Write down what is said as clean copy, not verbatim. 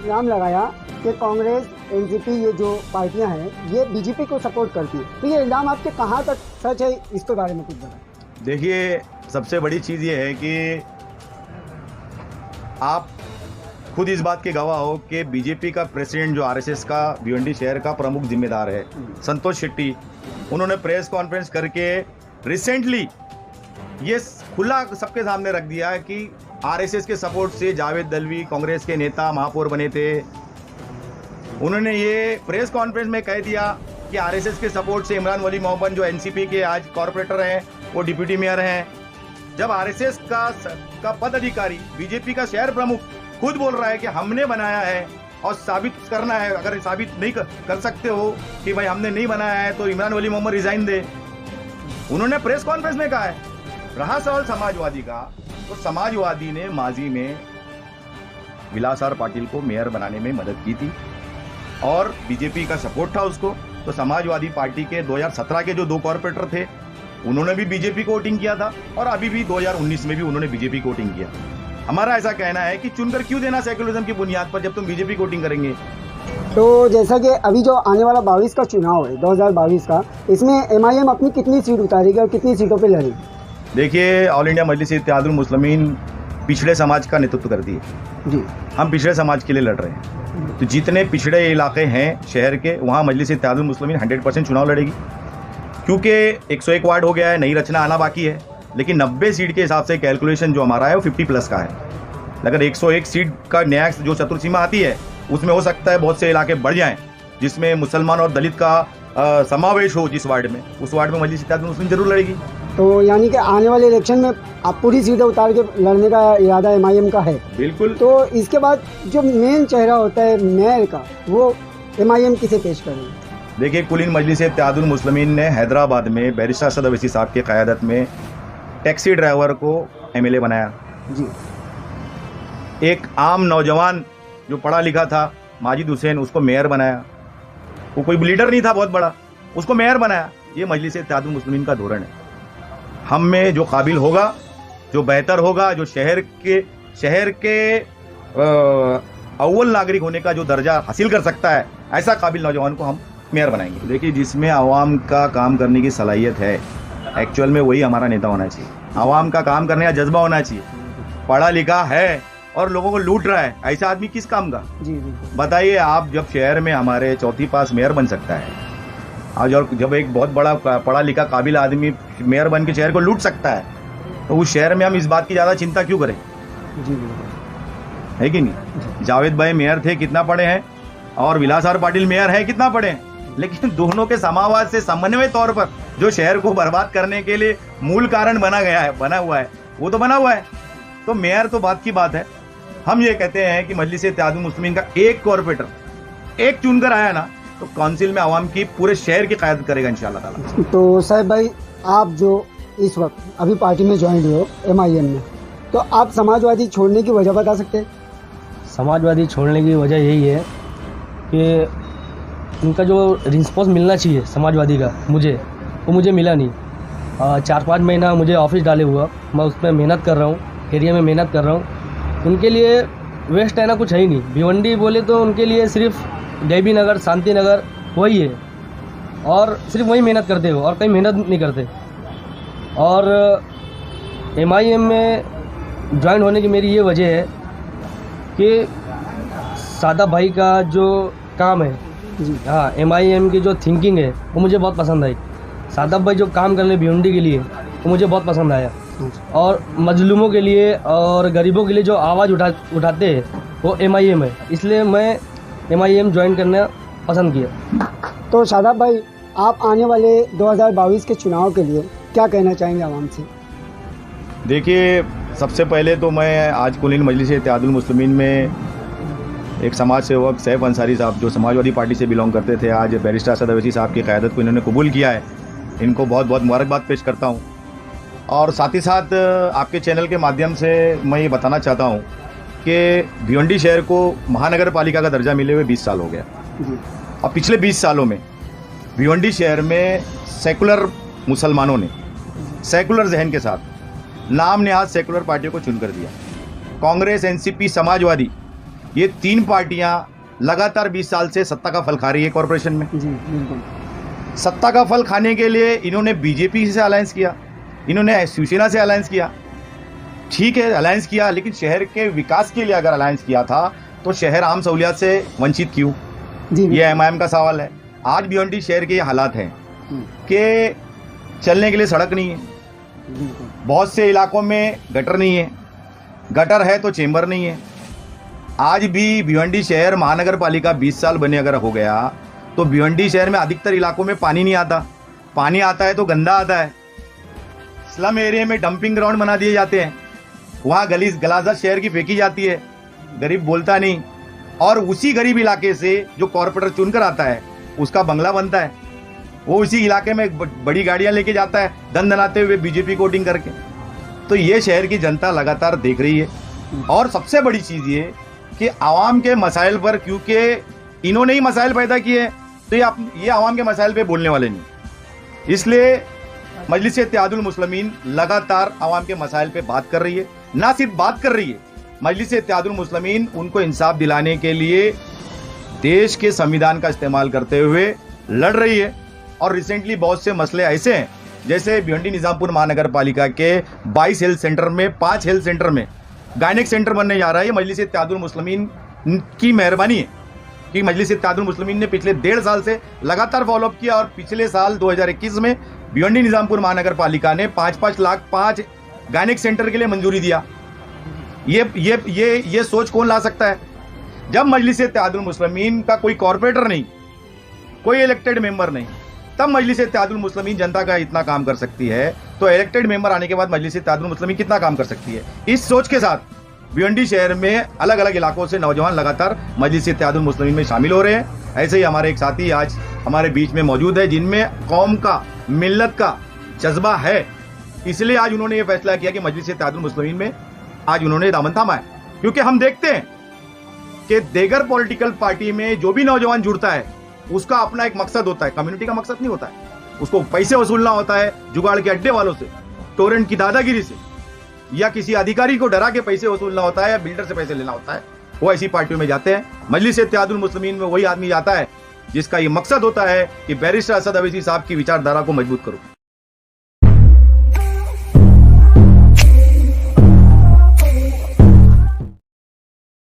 इल्जाम लगाया कि कांग्रेस एनसीपी ये जो पार्टियां हैं ये बीजेपी को सपोर्ट करती है, तो ये इल्जाम आपके कहाँ तक सच है, इसके बारे में कुछ बताएं। देखिए, सबसे बड़ी चीज़ ये है कि आप खुद इस बात के गवाह हो कि बीजेपी का प्रेसिडेंट जो आरएसएस का भिवंडी शहर का प्रमुख जिम्मेदार है संतोष शेट्टी, उन्होंने प्रेस कॉन्फ्रेंस करके रिसेंटली ये खुला सबके सामने रख दिया है कि आरएसएस के सपोर्ट से जावेद दलवी कांग्रेस के नेता महापौर बने थे। उन्होंने ये प्रेस कॉन्फ्रेंस में कह दिया कि आरएसएस के सपोर्ट से इमरान वली मोहम्मद जो एनसीपी के आज कॉरपोरेटर हैं वो डिप्यूटी मेयर हैं। जब आरएसएस का पद अधिकारी बीजेपी का शहर प्रमुख खुद बोल रहा है कि हमने बनाया है और साबित करना है, अगर साबित नहीं कर सकते हो कि भाई हमने नहीं बनाया है तो इमरान वली मोहम्मद रिजाइन दे, उन्होंने प्रेस कॉन्फ्रेंस में कहा है। रहा सवाल समाजवादी का, तो समाजवादी ने माजी में विलास आर पाटिल को मेयर बनाने में मदद की थी और बीजेपी का सपोर्ट था उसको। तो समाजवादी पार्टी के 2017 के जो 2 कॉर्पोरेटर थे उन्होंने भी बीजेपी को वोटिंग किया था और अभी भी 2019 में भी उन्होंने बीजेपी को वोटिंग किया। हमारा ऐसा कहना है कि चुनकर क्यों देना सेक्युलरिज्म की बुनियाद पर जब तुम बीजेपी को वोटिंग करेंगे। तो जैसा कि अभी जो आने वाला 22 का चुनाव है 2022 का, इसमें एमआईएम अपनी कितनी सीट उतारेगी और कितनी सीटों पे लड़ेगी? देखिए, ऑल इंडिया मजलिस इत्तेहादुल मुस्लिमीन पिछड़े समाज का नेतृत्व करती है जी। हम पिछड़े समाज के लिए लड़ रहे हैं, तो जितने पिछड़े इलाके हैं शहर के वहाँ मजलिस इत्तेहादुल मुस्लिमीन 100% चुनाव लड़ेगी, क्योंकि 101 वार्ड हो गया है, नई रचना आना बाकी है। लेकिन 90 सीट के हिसाब से कैलकुलेशन जो हमारा है वो 50+ का है। अगर 101 सीट का न्याय जो चतुर्सीमा आती है उसमें हो सकता है बहुत से इलाके बढ़ जाएं जिसमें मुसलमान और दलित का समावेश हो। जिस वार्ड में, उस वार्ड में मजलिस इत्तेहादुल मुस्लिमीन जरूर लड़ेगी। तो यानी कि आने वाले इलेक्शन में आप पूरी सीटें उतार के लड़ने का इरादा एमआईएम का है? बिल्कुल। तो इसके बाद जो मेन चेहरा होता है मेयर का, वो एमआईएम किसे पेश करेगी? देखिए, कुल इन मजलिस इत्तेहादुल मुस्लिमीन ने हैदराबाद में बैरिस्टर असद अवैसी साहब की क़यादत में टैक्सी ड्राइवर को एमएलए बनाया जी। एक आम नौजवान जो पढ़ा लिखा था माजिद हुसैन, उसको मेयर बनाया। वो कोई लीडर नहीं था बहुत बड़ा, उसको मेयर बनाया। ये मजलिस इत्तेहादुल मुस्लिमीन का धोरण है। हम में जो काबिल होगा, जो बेहतर होगा, जो शहर के अव्वल नागरिक होने का जो दर्जा हासिल कर सकता है, ऐसा काबिल नौजवान को हम मेयर बनाएंगे। देखिए, जिसमें आवाम का काम करने की सलाहियत है, एक्चुअल में वही हमारा नेता होना चाहिए। आवाम का काम करने का जज्बा होना चाहिए। पढ़ा लिखा है और लोगों को लूट रहा है, ऐसा आदमी किस काम का? जी। बताइए आप, जब शहर में हमारे चौथी पास मेयर बन सकता है आज, और जब एक बहुत बड़ा पढ़ा लिखा काबिल आदमी मेयर बन के शहर को लूट सकता है, तो उस शहर में हम इस बात की ज़्यादा चिंता क्यों करें? जी, है कि नहीं? जावेद भाई मेयर थे, कितना पढ़े हैं, और विलास आर पाटिल मेयर है, कितना पढ़े हैं, लेकिन दोनों के समावाद से समन्वय तौर पर जो शहर को बर्बाद करने के लिए मूल कारण बना हुआ है, वो तो बना हुआ है। तो मेयर तो बात की बात है। हम ये कहते हैं कि मजलिस इत्तेहादुल मुस्लिमीन का एक कॉर्पोरेटर एक चुनकर आया ना, तो काउंसिल में आवाम की पूरे शहर की क़यादत करेगा इंशाअल्लाह ताला। तो साहब भाई, आप जो इस वक्त अभी पार्टी में ज्वाइन हुए हो एमआईएम में, तो आप समाजवादी छोड़ने की वजह बता सकते हैं? समाजवादी छोड़ने की वजह यही है कि उनका जो रिस्पॉन्स मिलना चाहिए समाजवादी का मुझे मिला नहीं। 4-5 महीना मुझे ऑफिस डाले हुआ, मैं उस पर मेहनत कर रहा हूँ, एरिया में मेहनत कर रहा हूँ। उनके लिए वेस्ट है ना, कुछ है ही नहीं। भिवंडी बोले तो उनके लिए सिर्फ देवी नगर, शांति नगर वही है, और सिर्फ वही मेहनत करते हो और कहीं मेहनत नहीं करते। और एमआईएम में ज्वाइन होने की मेरी ये वजह है कि सादा भाई का जो काम है जी, हाँ, एमआईएम की जो थिंकिंग है वो मुझे बहुत पसंद आई। सादब भाई जो काम कर रहे भिवंडी के लिए वो मुझे बहुत पसंद आया, और मजलूमों के लिए और गरीबों के लिए जो आवाज़ उठाते हैं वो एमआईएम है, इसलिए मैं एमआईएम ज्वाइन करना पसंद किया। तो शादाब भाई, आप आने वाले 2022 के चुनाव के लिए क्या कहना चाहेंगे आवाम से? देखिए, सबसे पहले तो मैं आज कुलीन मजलिस इत्तेहादुल मुस्लिमीन में एक समाज सेवक सैफ अंसारी साहब जो समाजवादी पार्टी से बिलोंग करते थे, आज बैरिस्टर असद अवैसी साहब की क़यादत को इन्होंने कबूल किया है, इनको बहुत बहुत मुबारकबाद पेश करता हूँ। और साथ ही साथ आपके चैनल के माध्यम से मैं ये बताना चाहता हूँ कि भिवंडी शहर को महानगर पालिका का दर्जा मिले हुए 20 साल हो गया, और पिछले 20 सालों में भिवंडी शहर में सेकुलर मुसलमानों ने सेकुलर जहन के साथ नाम नेहाद सेकुलर पार्टियों को चुन कर दिया। कांग्रेस, एनसीपी, समाजवादी ये तीन पार्टियां लगातार 20 साल से सत्ता का फल खा रही है कॉरपोरेशन में। जी बिल्कुल। सत्ता का फल खाने के लिए इन्होंने बीजेपी से अलायंस किया, इन्होंने शिवसेना से अलायंस किया। ठीक है, अलायंस किया, लेकिन शहर के विकास के लिए अगर अलायंस किया था तो शहर आम सहूलियत से वंचित क्यों? जी ये एमआईएम का सवाल है। आज भिवंडी शहर के ये हालात हैं हम्म, कि चलने के लिए सड़क नहीं है, बिल्कुल। बहुत से इलाकों में गटर नहीं है, गटर है तो चेंबर नहीं है। आज भी भिवंडी शहर महानगर पालिका 20 साल बने अगर हो गया तो भिवंडी शहर में अधिकतर इलाकों में पानी नहीं आता, पानी आता है तो गंदा आता है। स्लम एरिया में डंपिंग ग्राउंड बना दिए जाते हैं, वहाँ गलाजत शहर की फेंकी जाती है, गरीब बोलता नहीं, और उसी गरीब इलाके से जो कॉर्पोरेटर चुनकर आता है उसका बंगला बनता है, वो उसी इलाके में बड़ी गाड़ियां लेके जाता है धन धनाते हुए बीजेपी को वोटिंग करके। तो ये शहर की जनता लगातार देख रही है। और सबसे बड़ी चीज़ ये कि आवाम के मसाइल पर, क्योंकि इन्होंने ही मसाइल पैदा किए तो ये आवाम के मसाइल पे बोलने वाले नहीं, इसलिए मजलिस-ए-इत्तेहादुल मुस्लिमीन लगातार आवाम के मसाइल पे बात कर रही है। ना सिर्फ बात कर रही है, मजलिस-ए-इत्तेहादुल मुस्लिमीन उनको इंसाफ दिलाने के लिए देश के संविधान का इस्तेमाल करते हुए लड़ रही है। और रिसेंटली बहुत से मसले ऐसे हैं, जैसे भिवंडी निजामपुर महानगर पालिका के 22 हेल्थ सेंटर में 5 हेल्थ सेंटर में गायनेक सेंटर बनने जा रहा है। ये मजलिस-ए-इत्तेहादुल मुस्लिमीन की मेहरबानी है कि मजलिस-ए-इत्तेहादुल मुस्लिमीन ने पिछले 1.5 साल से लगातार फॉलोअप किया, और पिछले साल 2021 में भिवंडी निजामपुर महानगर पालिका ने 5-5 लाख 5 गायनेक सेंटर के लिए मंजूरी दिया। ये सोच कौन ला सकता है? जब मजलिस-ए-इत्तेहादुल मुस्लिमीन का कोई कॉर्पोरेटर नहीं, कोई इलेक्टेड मेंबर नहीं, तब मजलिस-ए-इत्तेहादुल मुस्लिमीन जनता का इतना काम कर सकती है, तो इलेक्टेड मेंबर आने के बाद मजलिस-ए-इत्तेहादुल मुस्लिमीन कितना काम कर सकती है? इस सोच के साथ भिवंडी शहर में अलग अलग इलाकों से नौजवान लगातार मजलिस-ए-इत्तेहादुल मुस्लिमीन में शामिल हो रहे हैं। ऐसे ही हमारे एक साथी आज हमारे बीच में मौजूद है, जिनमें कौम का, मिल्लत का जज्बा है, इसलिए आज उन्होंने ये फैसला किया कि मजलिस-ए-इत्तेहादुल मुस्लिमीन में आज उन्होंने दामन थामा है। क्योंकि हम देखते हैं कि देगर पॉलिटिकल पार्टी में जो भी नौजवान जुड़ता है उसका अपना एक मकसद होता है, कम्युनिटी का मकसद नहीं होता है। उसको पैसे वसूलना होता है जुगाड़ के अड्डे वालों से, टोरेंट की दादागिरी से, या किसी अधिकारी को डरा के पैसे वसूलना होता है, या बिल्डर से पैसे लेना होता है। वो ऐसी पार्टियों में जाते हैं। मजलिस-ए-इत्तेहादुल मुस्लिमीन में वही आदमी जाता है जिसका ये मकसद होता है कि बैरिस्टर असद अवैसी साहब की विचारधारा को मजबूत करो।